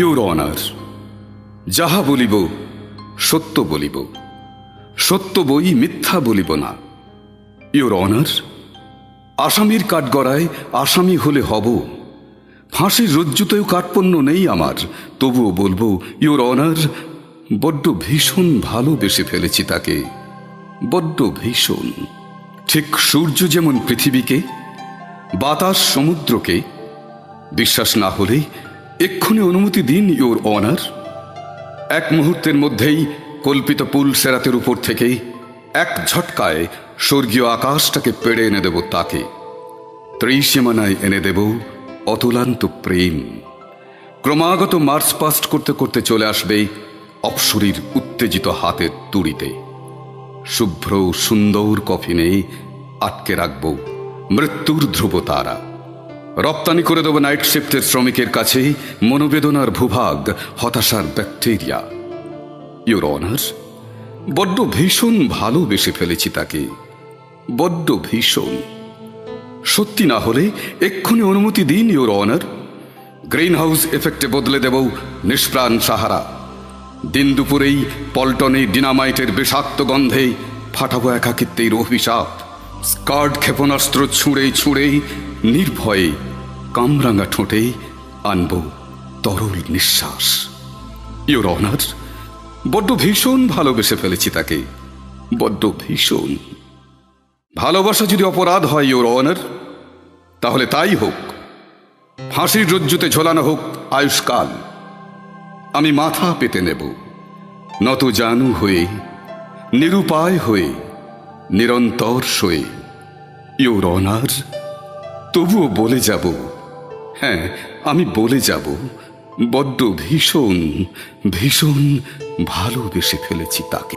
Your honour, যাহা বলিব সত্য বলিব, সত্য বই মিথ্যা বলিব না। ইউর অনার, আসামির কাঠগড়ায় আসামি হলে হব, ফাঁসির রজ্জুতেও কাঠপণ্য নেই আমার, তবুও বলবো ইউর অনার, বড্ড ভীষণ ভালোবেসে ফেলেছি তাকে, বড্ড ভীষণ। ঠিক সূর্য যেমন পৃথিবীকে, বাতাস সমুদ্রকে, বিশ্বাস না হলে এক্ষুনি অনুমতি দিন ইউর অনার। এক মুহূর্তের মধ্যেই কল্পিত পুল সেরাতের উপর থেকে এক ঝটকায় স্বর্গীয় আকাশটাকে পেড়ে এনে দেব তাকে, ত্রিসীমানায় এনে দেব অতুলান্ত প্রেম। ক্রমাগত মার্চ পাস্ট করতে করতে চলে আসবে অপসরীর উত্তেজিত হাতের তুড়িতে। শুভ্র সুন্দর কফিনে আটকে রাখব মৃত্যুর ধ্রুব তারা। রপ্তানি করে দেব নাইট শিফটের শ্রমিকের কাছে মনোবেদনার ভূভাগ, হতাশার ব্যাকটেরিয়া। ইউর অনার, বড্ড ভীষণ ভালোবেসে ফেলেছি তাকে, বড্ড ভীষণ। সত্যি না হলে এক্ষুনি অনুমতি দিন ইউর অনার। গ্রিন হাউস এফেক্টে বদলে দেব নিষ্প্রাণ সাহারা। দিন দুপুরেই পল্টনে ডিনামাইটের বিষাক্ত গন্ধে ফাটাবো একাকিত্বের অভিশাপ। স্কার্ড ক্ষেপণাস্ত্র ছুঁড়ে ছুঁড়ে নির্ভয়ে কামরাঙা ঠোঁটে আনব তরল নিঃশ্বাস। ইউর অনার, বড্ড ভীষণ ভালোবেসে ফেলেছি তাকে, বড্ড ভীষণ। ভালোবাসা যদি অপরাধ হয় ইউর অনার, তাহলে তাই হোক, ফাঁসির রজ্জুতে ঝোলানো হোক আয়ুষ্কাল। আমি মাথা পেতে নেব, নত জানু হয়ে, নিরুপায় হয়ে, নিরন্তর সয়ে। ইউর অনার, তবুও বলে যাব, হ্যাঁ আমি বলে যাব, বড্ড ভীষণ ভীষণ ভালোবেসে ফেলেছি তাকে।